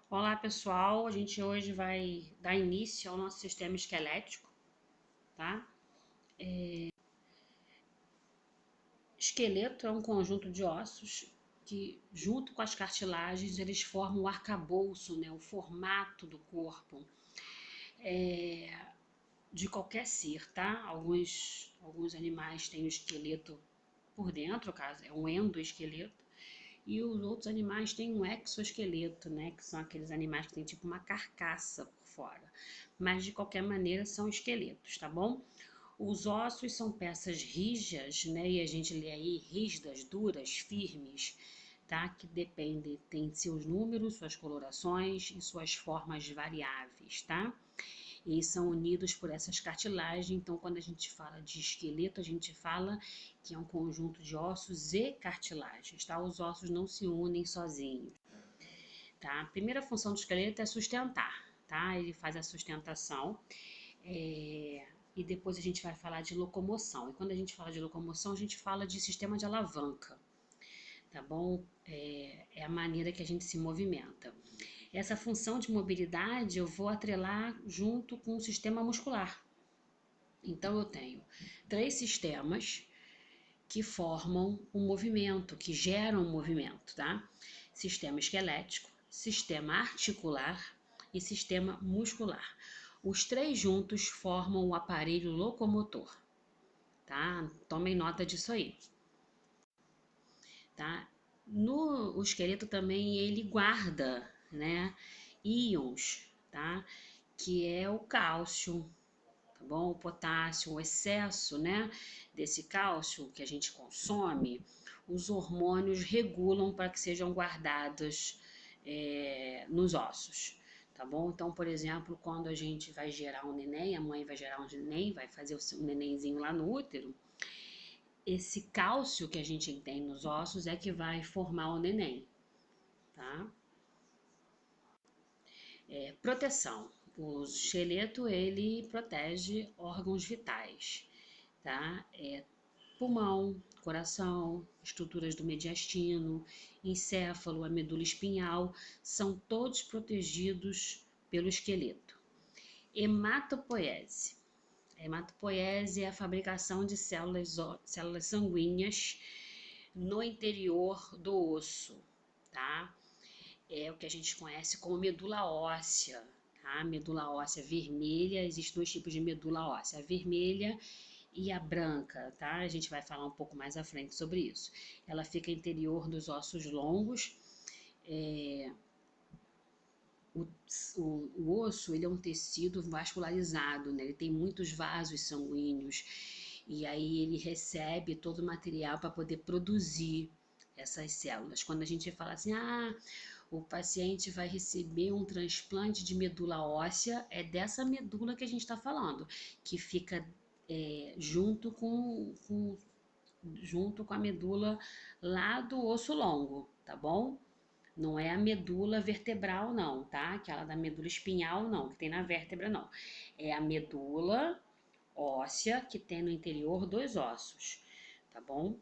Olá pessoal, a gente hoje vai dar início ao nosso sistema esquelético, tá? Esqueleto é um conjunto de ossos que, junto com as cartilagens, eles formam o arcabouço, né? O formato do corpo de qualquer ser, tá? Alguns animais têm o esqueleto por dentro, caso é um endoesqueleto, e os outros animais têm um exoesqueleto, né? Que são aqueles animais que têm tipo uma carcaça por fora. Mas de qualquer maneira são esqueletos, tá bom? Os ossos são peças rijas, né? E a gente lê aí rígidas, duras, firmes, tá? Que dependem, tem seus números, suas colorações e suas formas variáveis, tá? E são unidos por essas cartilagens. Então, quando a gente fala de esqueleto, a gente fala que é um conjunto de ossos e cartilagens, tá? Os ossos não se unem sozinhos, tá? A primeira função do esqueleto é sustentar, tá? Ele faz a sustentação. E depois a gente vai falar de locomoção. E quando a gente fala de locomoção, a gente fala de sistema de alavanca, tá bom? É a maneira que a gente se movimenta. Essa função de mobilidade eu vou atrelar junto com o sistema muscular. Então eu tenho três sistemas que formam um movimento, que geram um movimento, tá? Sistema esquelético, sistema articular e sistema muscular. Os três juntos formam o aparelho locomotor, tá? Tomem nota disso aí, tá? O esqueleto também ele guarda, né, íons, tá? Que é o cálcio, tá bom? O potássio, o excesso, né, desse cálcio que a gente consome, os hormônios regulam para que sejam guardados nos ossos, tá bom? Então, por exemplo, quando a gente vai gerar um neném, a mãe vai gerar um neném, vai fazer o nenenzinho lá no útero, esse cálcio que a gente tem nos ossos é que vai formar o neném, tá? Proteção. O esqueleto, ele protege órgãos vitais, tá? Pulmão, coração, estruturas do mediastino, encéfalo, a medula espinhal, são todos protegidos pelo esqueleto. Hematopoiese. A hematopoiese é a fabricação de células sanguíneas no interior do osso, tá? É o que a gente conhece como medula óssea, tá? Medula óssea vermelha, existem dois tipos de medula óssea, a vermelha e a branca, tá? A gente vai falar um pouco mais à frente sobre isso. Ela fica interior dos ossos longos. O osso, ele é um tecido vascularizado, né? Ele tem muitos vasos sanguíneos e aí ele recebe todo o material para poder produzir essas células. Quando a gente fala assim, o paciente vai receber um transplante de medula óssea, é dessa medula que a gente está falando, que fica junto com a medula lá do osso longo, tá bom? Não é a medula vertebral, não, tá? Aquela da medula espinhal, não, que tem na vértebra, não. É a medula óssea que tem no interior dos ossos, tá bom?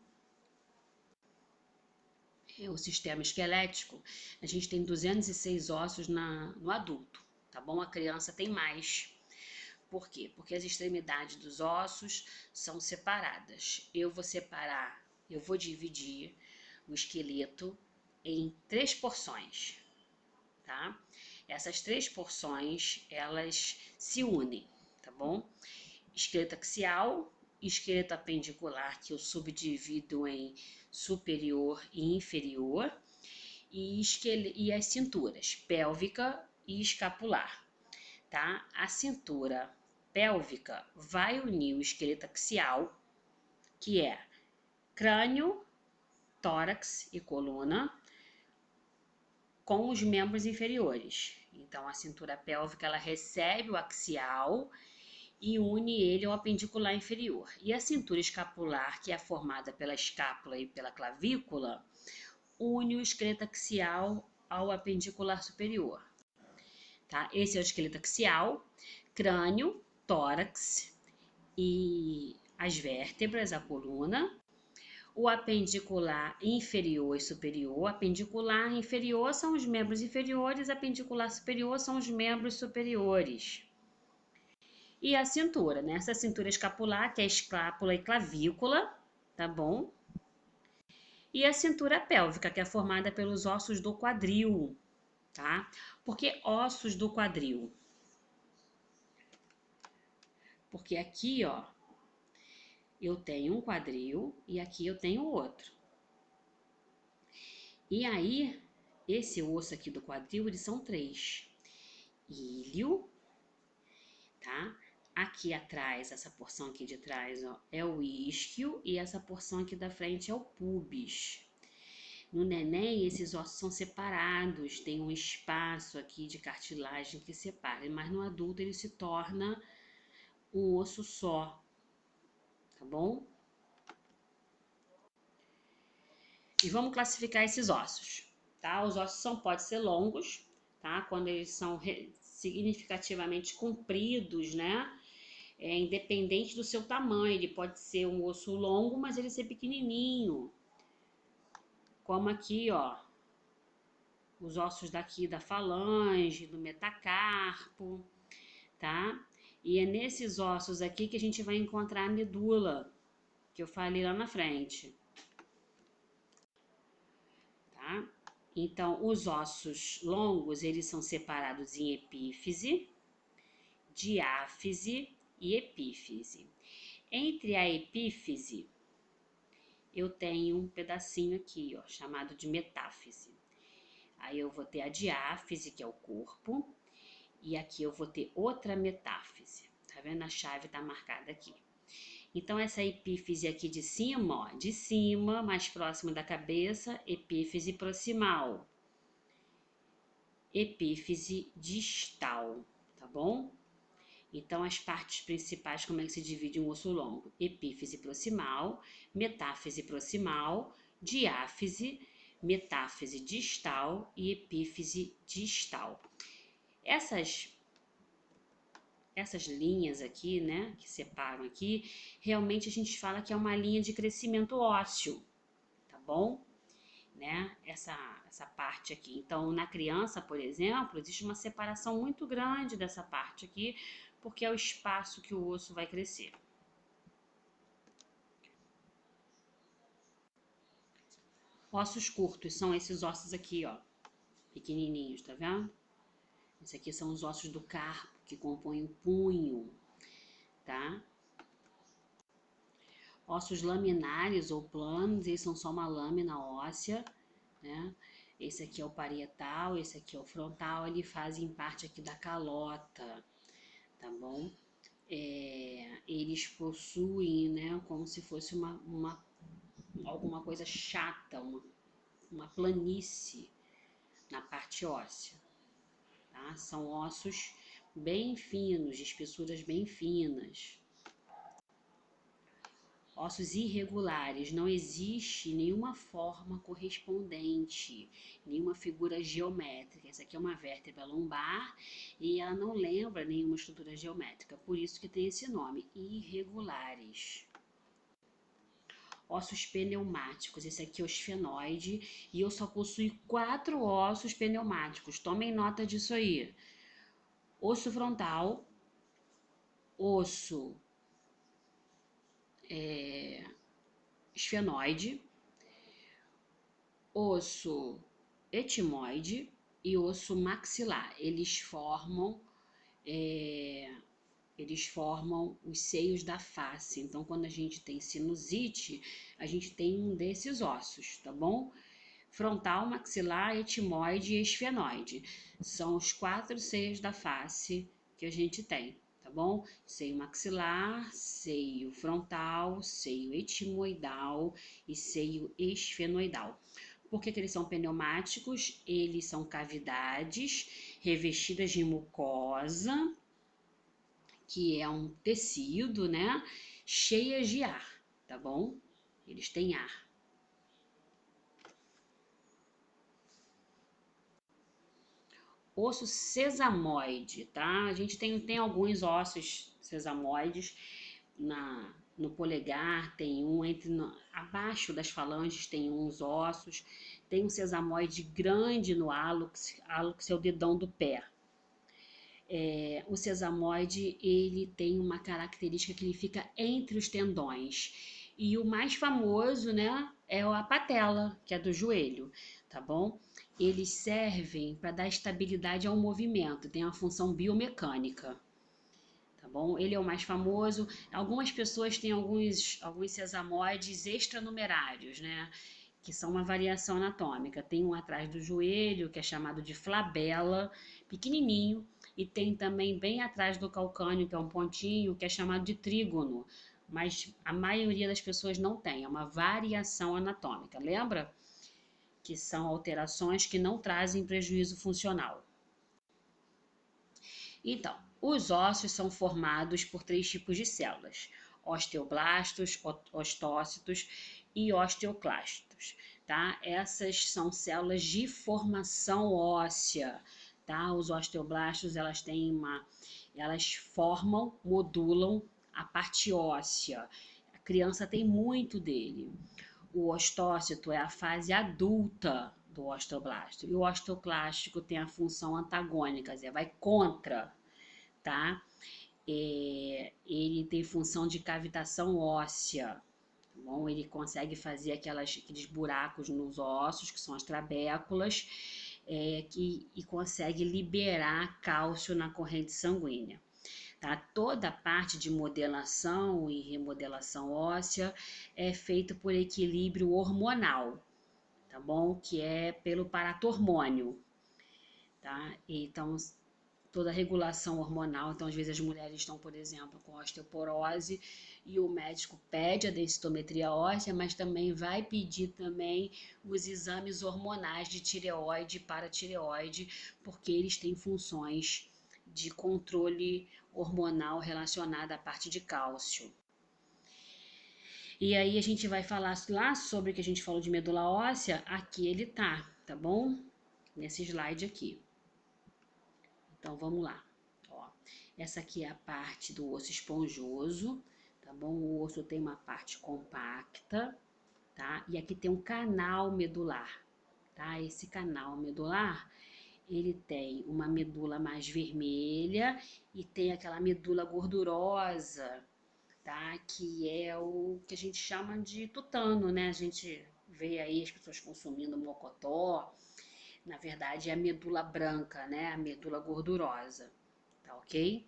O sistema esquelético, a gente tem 206 ossos no adulto, tá bom? A criança tem mais. Por quê? Porque as extremidades dos ossos são separadas. Eu vou dividir o esqueleto em três porções, tá? Essas três porções, elas se unem, tá bom? Esqueleto axial, esqueleto apendicular, que eu subdivido em superior e inferior, e as cinturas pélvica e escapular, tá? A cintura pélvica vai unir o esqueleto axial, que é crânio, tórax e coluna, com os membros inferiores. Então, a cintura pélvica ela recebe o axial e une ele ao apendicular inferior. E a cintura escapular, que é formada pela escápula e pela clavícula, une o esqueleto axial ao apendicular superior. Tá? Esse é o esqueleto axial, crânio, tórax e as vértebras, a coluna. o apendicular inferior e superior. O apendicular inferior são os membros inferiores, apendicular superior são os membros superiores. E a cintura, né? Essa cintura escapular, que é escápula e clavícula, tá bom? E a cintura pélvica, que é formada pelos ossos do quadril, tá? Por que ossos do quadril? Porque aqui, ó, eu tenho um quadril e aqui eu tenho outro. E aí, esse osso aqui do quadril, eles são 3. Ilho, tá? Aqui atrás, essa porção aqui de trás, ó, é o isquio e essa porção aqui da frente é o pubis. No neném, esses ossos são separados, tem um espaço aqui de cartilagem que separa, mas no adulto ele se torna um osso só, tá bom? E vamos classificar esses ossos, tá? Os ossos podem ser longos, tá? Quando eles são significativamente compridos, né? Independente do seu tamanho, ele pode ser um osso longo, mas ele ser pequenininho. Como aqui, ó, os ossos daqui da falange, do metacarpo, tá? E é nesses ossos aqui que a gente vai encontrar a medula, que eu falei lá na frente, tá? Então, os ossos longos, eles são separados em epífise, diáfise e epífise. Entre a epífise, eu tenho um pedacinho aqui, ó, chamado de metáfise. Aí eu vou ter a diáfise, que é o corpo, e aqui eu vou ter outra metáfise. Tá vendo? A chave tá marcada aqui. Então, essa epífise aqui de cima, ó, de cima, mais próximo da cabeça, epífise proximal. Epífise distal, tá bom? Então, as partes principais, como é que se divide um osso longo? Epífise proximal, metáfise proximal, diáfise, metáfise distal e epífise distal. Essas linhas aqui, né, que separam aqui, realmente a gente fala que é uma linha de crescimento ósseo, tá bom? Né? Essa parte aqui. Então, na criança, por exemplo, existe uma separação muito grande dessa parte aqui, porque é o espaço que o osso vai crescer. Ossos curtos são esses ossos aqui, ó, pequenininhos, tá vendo? Esses aqui são os ossos do carpo, que compõem o punho, tá? Ossos laminares ou planos, eles são só uma lâmina óssea, né? Esse aqui é o parietal, esse aqui é o frontal, eles fazem parte aqui da calota, tá bom? Eles possuem, né, como se fosse alguma coisa chata, uma planície na parte óssea, tá? São ossos bem finos, de espessuras bem finas. Ossos irregulares, não existe nenhuma forma correspondente, nenhuma figura geométrica. Essa aqui é uma vértebra lombar e ela não lembra nenhuma estrutura geométrica, por isso que tem esse nome, irregulares. Ossos pneumáticos, esse aqui é o esfenoide e eu só possuo 4 ossos pneumáticos, tomem nota disso aí. Osso frontal, osso esfenoide, osso etimoide e osso maxilar. Eles formam os seios da face. Então, quando a gente tem sinusite, a gente tem um desses ossos, tá bom? Frontal, maxilar, etimoide e esfenoide. São os 4 seios da face que a gente tem, tá bom? Seio maxilar, seio frontal, seio etimoidal e seio esfenoidal. Por que eles são pneumáticos? Eles são cavidades revestidas de mucosa, que é um tecido, né, cheias de ar, tá bom? Eles têm ar. Osso sesamoide, tá? A gente tem alguns ossos sesamoides no polegar tem um, abaixo das falanges tem uns ossos, tem um sesamoide grande no hálux, hálux é o dedão do pé. O sesamoide, ele tem uma característica que ele fica entre os tendões. E o mais famoso, né, é a patela, que é do joelho, tá bom? Eles servem para dar estabilidade ao movimento, tem uma função biomecânica, tá bom? Ele é o mais famoso. Algumas pessoas têm alguns sesamoides extranumerários, né? Que são uma variação anatômica. Tem um atrás do joelho, que é chamado de flabela, pequenininho, e tem também bem atrás do calcânio, que é um pontinho, que é chamado de trígono, mas a maioria das pessoas não tem, é uma variação anatômica. Lembra? Que são alterações que não trazem prejuízo funcional. Então, os ossos são formados por 3 tipos de células: osteoblastos, ostócitos e osteoclastos, tá? Essas são células de formação óssea, tá? Os osteoblastos, elas formam, modulam a parte óssea. A criança tem muito dele. O ostócito é a fase adulta do osteoblasto. E o osteoclástico tem a função antagônica, quer dizer, vai contra, tá? Ele tem função de cavitação óssea, tá bom? Ele consegue fazer aqueles buracos nos ossos, que são as trabéculas, e consegue liberar cálcio na corrente sanguínea. Tá? Toda a parte de modelação e remodelação óssea é feita por equilíbrio hormonal, tá bom? Que é pelo paratormônio, tá? Então, toda a regulação hormonal, então às vezes as mulheres estão, por exemplo, com osteoporose e o médico pede a densitometria óssea, mas também vai pedir também os exames hormonais de tireoide e paratireoide, porque eles têm funções de controle hormonal relacionada à parte de cálcio. E aí a gente vai falar lá sobre o que a gente falou de medula óssea, aqui ele tá bom? Nesse slide aqui. Então vamos lá. Ó, essa aqui é a parte do osso esponjoso, tá bom? O osso tem uma parte compacta, tá? E aqui tem um canal medular, tá? Esse canal medular, ele tem uma medula mais vermelha e tem aquela medula gordurosa, tá? Que é o que a gente chama de tutano, né? A gente vê aí as pessoas consumindo mocotó. Na verdade, é a medula branca, né? A medula gordurosa, tá ok?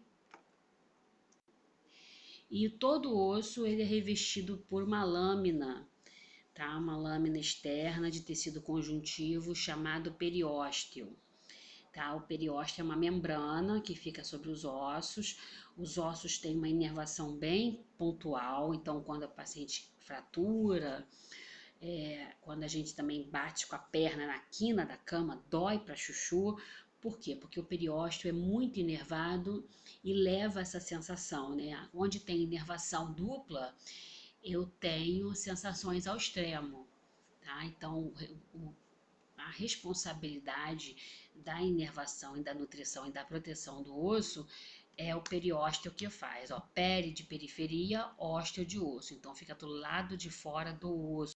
E todo o osso, ele é revestido por uma lâmina, tá? Uma lâmina externa de tecido conjuntivo chamado periósteo. Tá? O periósteo é uma membrana que fica sobre os ossos. Os ossos têm uma inervação bem pontual, então quando a paciente fratura, quando a gente também bate com a perna na quina da cama, dói para chuchu. Por quê? Porque o periósteo é muito inervado e leva essa sensação, né? Onde tem inervação dupla, eu tenho sensações ao extremo, tá? Então, a responsabilidade da inervação e da nutrição e da proteção do osso é o periósteo que faz, ó, peri de periferia, ósteo de osso. Então fica do lado de fora do osso.